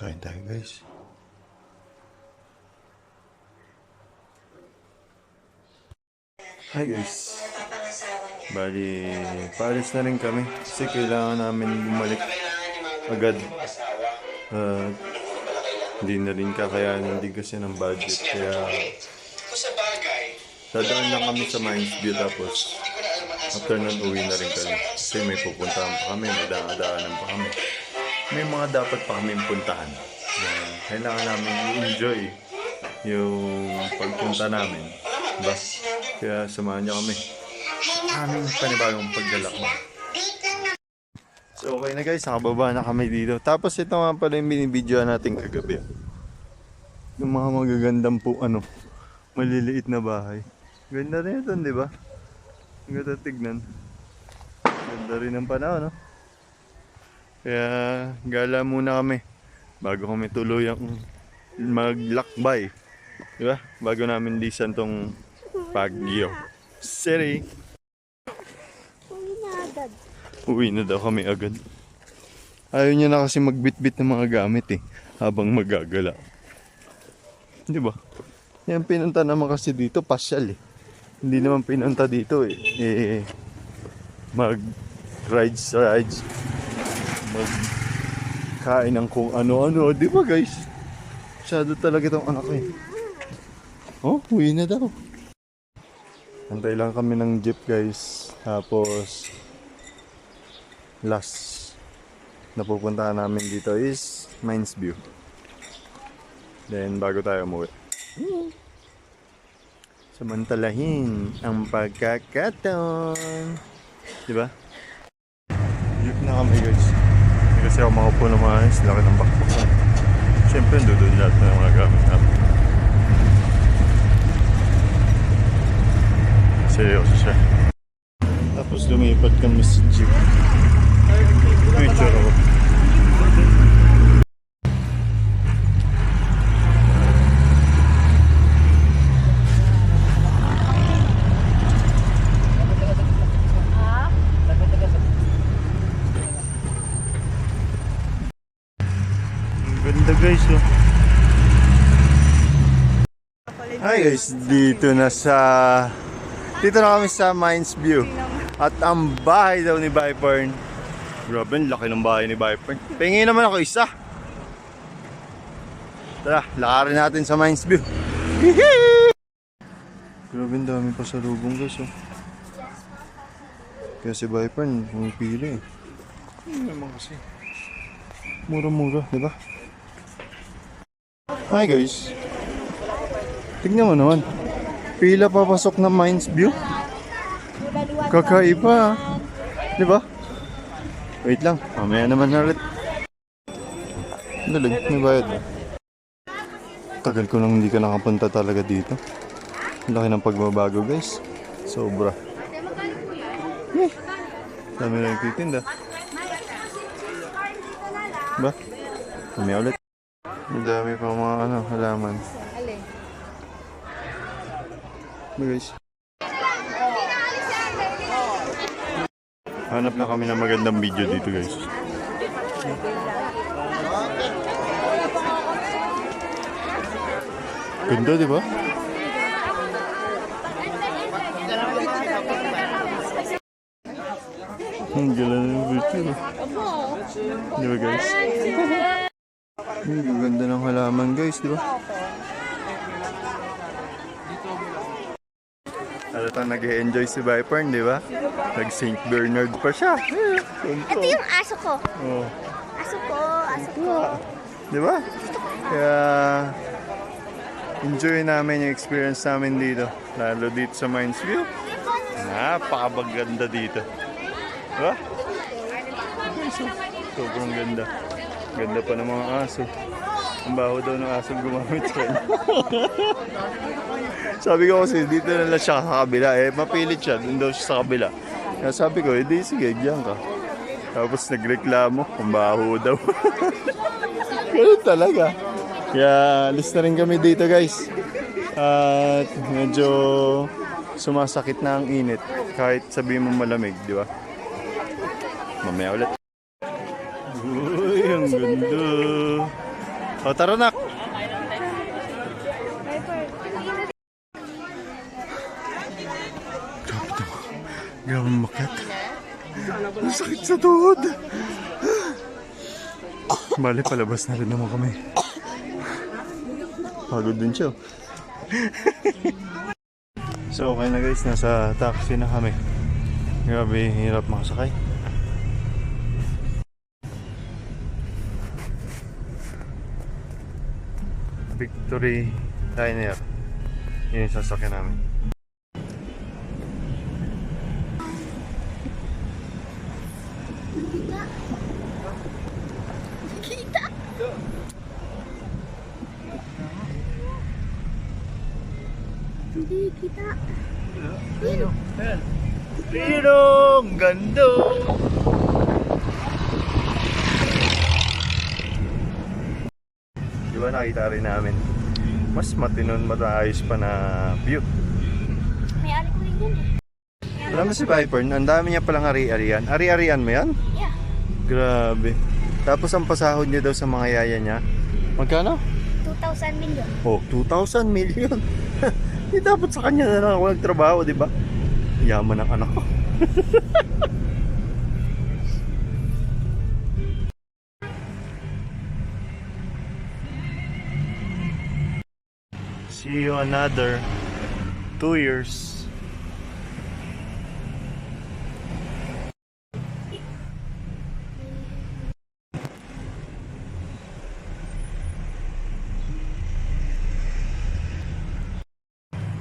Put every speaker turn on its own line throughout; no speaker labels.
Kain tayo guys. Hi guys. Bali, paalis na rin kami kasi kailangan namin bumalik agad. Hindi na rin kakayanin din kasi ng budget. Kaya dadaan lang kami sa Mines View tapos after nun uwi na rin kami. Kasi may pupuntahan pa kami, may dadaanan pa kami. May mga dapat pa kami puntahan. Kailangan namin i-enjoy yung pagpunta namin. Bas, kaya samahan niyo kami. Aming panibagong paglalakbay. So okay na guys, nakababa na kami dito. Tapos ito nga pala yung binibidyoan natin kagabi. Yung mga magagandang po, maliliit na bahay. Ganda rin ito, di ba? Ang ganda tignan. Ganda rin ang panahon, no? Kaya gala muna kami bago kami tuluyang maglakbay. Di ba? Bago namin lisan tong Baguio City. Uwi na daw kami agad. Ayaw niya na kasi magbitbit ng mga gamit habang magagala. Di ba? Yan pinunta naman kasi dito, pasyal Hindi naman pinunta dito mag-rides, magkain ng kung ano-ano. Di ba guys? Masyado talaga itong anak ko Oh, uwi na daw. Antay lang kami ng jeep guys. Tapos last na pupuntahan namin dito is Mines View. Then bago tayo umuwi, samantalahin ang pagkakataon. Diba? Jeep na kami guys. Hindi kasi ako makapuno ng mga ayos. Laki ng backpack. Siyempre doon lahat ng mga gamit natin. Seryoso siya. Tapos lumipad kami sa jeep. Picture ako. Ganda guys Hi guys, dito na kami sa Mines View. At ang bahay daw ni Vipern. Grabe, laki ng bahay ni Vipern. Pingin naman ako isa. Tara, lakarin natin sa Mines View. Grabe, ang dami pa sa lubong guys Kaya si Vipern, pumipili Hindi naman kasi mura-mura, diba? Hi guys. Tignan mo naman. Pila papasok na Mines View. Kakaiba. Diba? Wait lang. Mamaya naman ulit. Dalag. May bayad ba? Tagal ko nang hindi ka nakapunta talaga dito. Laki ng pagbabago guys. Sobra. Dami na nagtitinda. Ba? Mamaya ulit. Ang dami pa mga halaman. Guys. Hanap na kami ng magandang video dito guys. Ganda diba? Ang gala ng video. Diba guys? Ang ganda ng halaman guys, diba? Halatang nag-e-enjoy si Vipern, diba? Nag-St. Bernard pa siya.
Ito yung aso ko.
Oh.
Aso ko.
Diba? Kaya enjoy namin yung experience namin dito. Lalo dito sa Mines View. Napakaganda dito. Diba? Sobrang ganda. Ganda pa ng mga aso. Ang baho daw ng aso gumamit sa kanya. Sabi ko kasi dito na lang siya sa kabila. Mapilit siya. Doon daw siya sa kabila. Kaya sabi ko, di sige, diyan ka. Tapos nagreklamo. Ang baho daw. Ganun talaga. Kaya alis na rin kami dito guys. At medyo sumasakit na ang init. Kahit sabihin mo malamig, di ba? Mamaya ulit. Uy, ang ganda. O, tara nak. Grabe makat. Ang sakit sa tuhod. Bale, palabas na rin naman kami. Pagod din siya. So, okay na guys. Nasa taxi na kami. Grabe, hirap makasakay. Victory Diner. Yun yung sasakyan namin.
Kita. Hindi kita.
Pirong gando. Di ba nakita rin namin? Mas matinon mataayos pa na view.
May ari ko rin yun eh.
Alam mo si Viper, ang dami niya palang ari-arian. Ari-arian mo yan?
Yeah.
Grabe. Tapos ang pasahod niya daw sa mga yaya niya. Magkano?
2,000 million.
Oh, 2,000 million. Di dapat sa kanya na lang ako nagtrabaho, di ba? Yaman ng anak ko. See you another 2 years.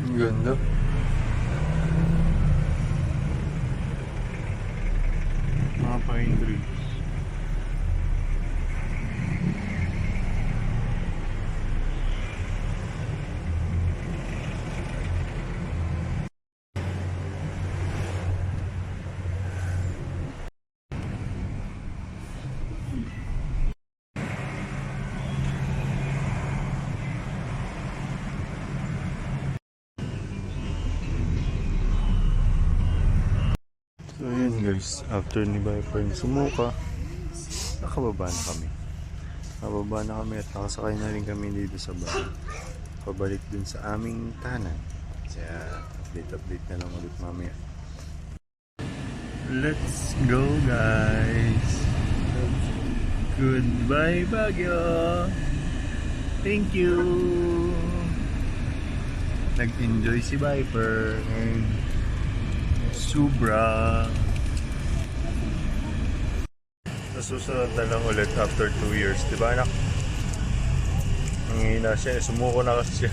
Ang ganda. Mga pine trees. So yun guys, after ni Viper sumuka, nakababa na kami. Nakababa na kami at nakasakay na rin kami dito sa bahay. Pabalik dun sa aming tahanan. Kaya update na lang ulit mamaya. Let's go guys! Goodbye Baguio! Thank you! Nag-enjoy si Viper and Subra. Sa susunod na lang ulit after 2 years, di ba anak? Nangihina siya, sumuko na kasi siya.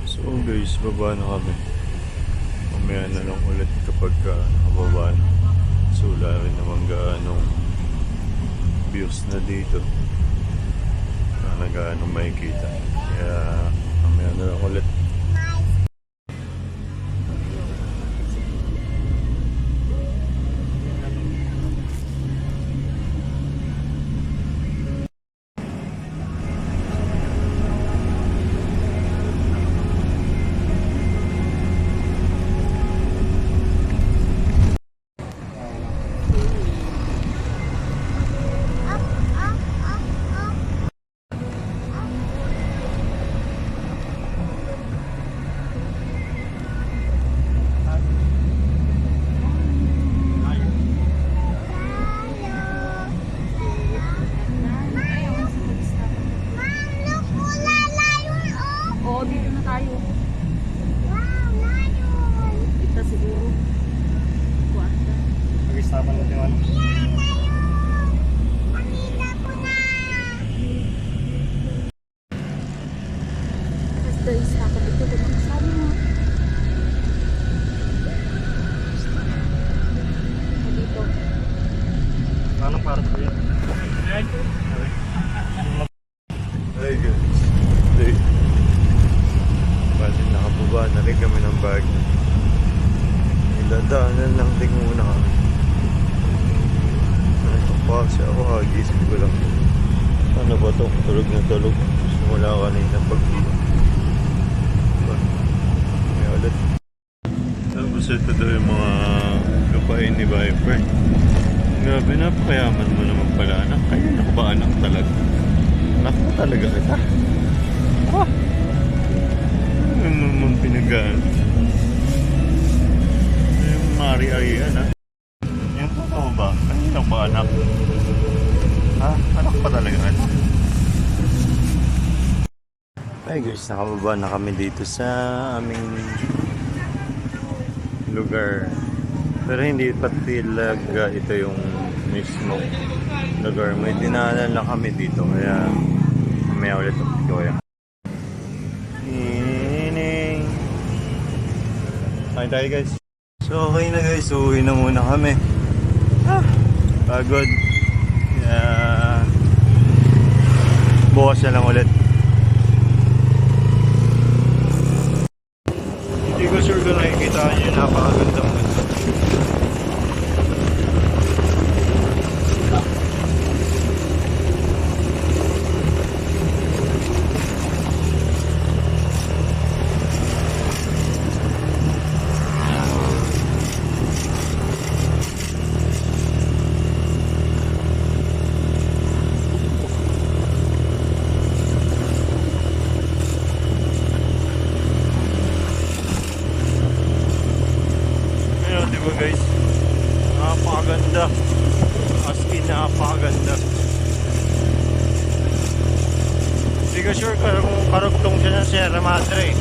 So guys, baba na kami. Mamaya na lang ulit kapag nakababa na. So wala rin naman gaanong views na dito na gaano makikita, kaya mamaya na lang ulit.
Oo, dito na tayo. Kita siguro. Kuwanta.
Pag-isapan natin yung ano.
Basta isa ka dito. Sabi mo. Dito.
Anong para sa kuya? Hey guys. Hey. Bali nakababa na rin kami ng bag. Idadaanan lang din muna kami. Ito pa kasi ako hagising ko lang. Ano ba ito? Tulog na tulog. Simula kanina pag-iba. May ulit. ito daw yung mga lupain ni Viper. Grabe, napakayaman mo naman pala, anak. Ayun, ako ba anak talaga? Anak mo talaga kita. Ah! Ano naman pinagaan? Yung mari-arian, ha? Yung totoo ba? Kanina ba anak? Ha? Anak pa talaga kita? Ay guys, nakababa na kami dito sa aming lugar. Pero hindi pa talaga ito yung mismo lugar. May dinaanan lang kami dito. Kaya mamaya ulit update ko kayo. Ining. Kain tayo guys. So okay na guys. Uwi na muna kami. Pagod. Kaya bukas na lang ulit. Hindi ko sure kung nakikita niyo yung napakagandang mundo. Diba guys, napakaganda, as in napakaganda. Hindi ko sure kung karugtong siya ng Sierra Madre.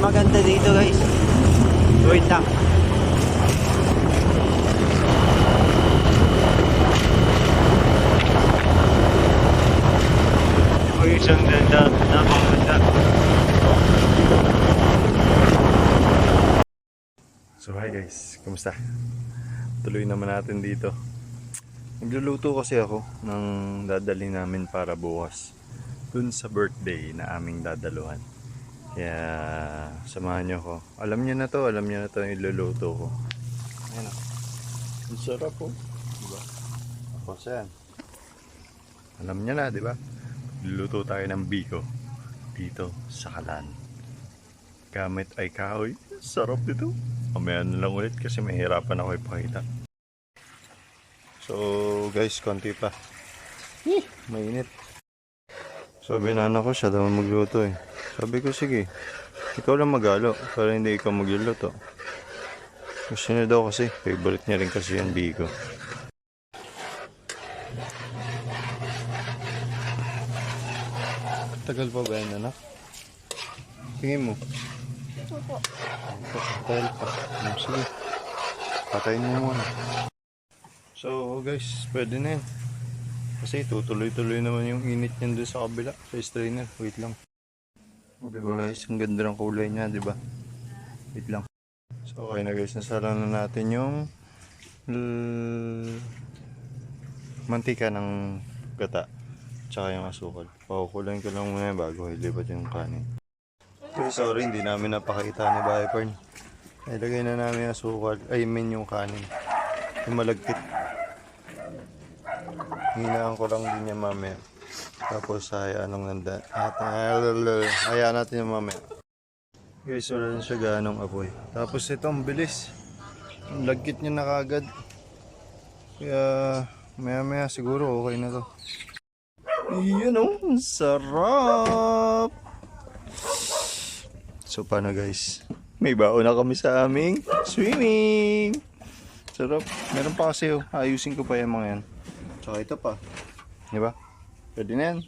Maganda dito guys. Wait lang. Ito yung isang ganda. Napakaganda. So hi guys. Kumusta? Tuloy naman natin dito. Nagluluto kasi ako ng dadalhin namin para bukas. Dun sa birthday na aming dadaluhan. Kaya samahan nyo ko. Alam nyo na to yung iluluto ko. Ayan o. Ang sarap po. Diba? Ako saan. Alam nyo na, diba? Luluto tayo ng biko. Dito sa Kalan. Gamit ay kahoy. Sarap dito. Mamaya na lang ulit kasi mahirapan ako ipakita. So guys, konti pa. Mainit. So binana ko siya daw magluto eh. Sabi ko sige, ikaw lang magalo para hindi ikaw magluluto. Gusto niya daw kasi, favorite niya rin kasi yung biko. Tagal pa ba yan anak? Tingin mo.
Opo.
Tagal pa. Sige, patayin mo muna. So guys, pwede na yan. Kasi tutuloy-tuloy naman yung init niyan doon sa kabila, sa strainer. Wait lang. Diba guys, ang ganda ng kulay niya, diba? Wait lang. So okay na guys, nasara na natin yung mantika ng gata. Tsaka yung asukal. Pakukulayin ko lang muna bago ilipat yung kanin. Okay, sorry, hindi namin napakita ni Viper. Ilagay na namin yung asukal, yung kanin. Yung malagkit. Hinaan ko lang din niya mamaya. Tapos hayaan lang nanda. Hayaan natin yung mamaya. Guys, wala na siya ganong apoy. Tapos ito, ang bilis. Ang lagkit niya na kagad. Kaya maya siguro okay na to. Iyan o, ang sarap! So paano guys? May baon na kami sa aming swimming! Sarap. Meron pa kasi ayusin ko pa yung mga yan. Tsaka ito pa. Diba? Pwede na yan.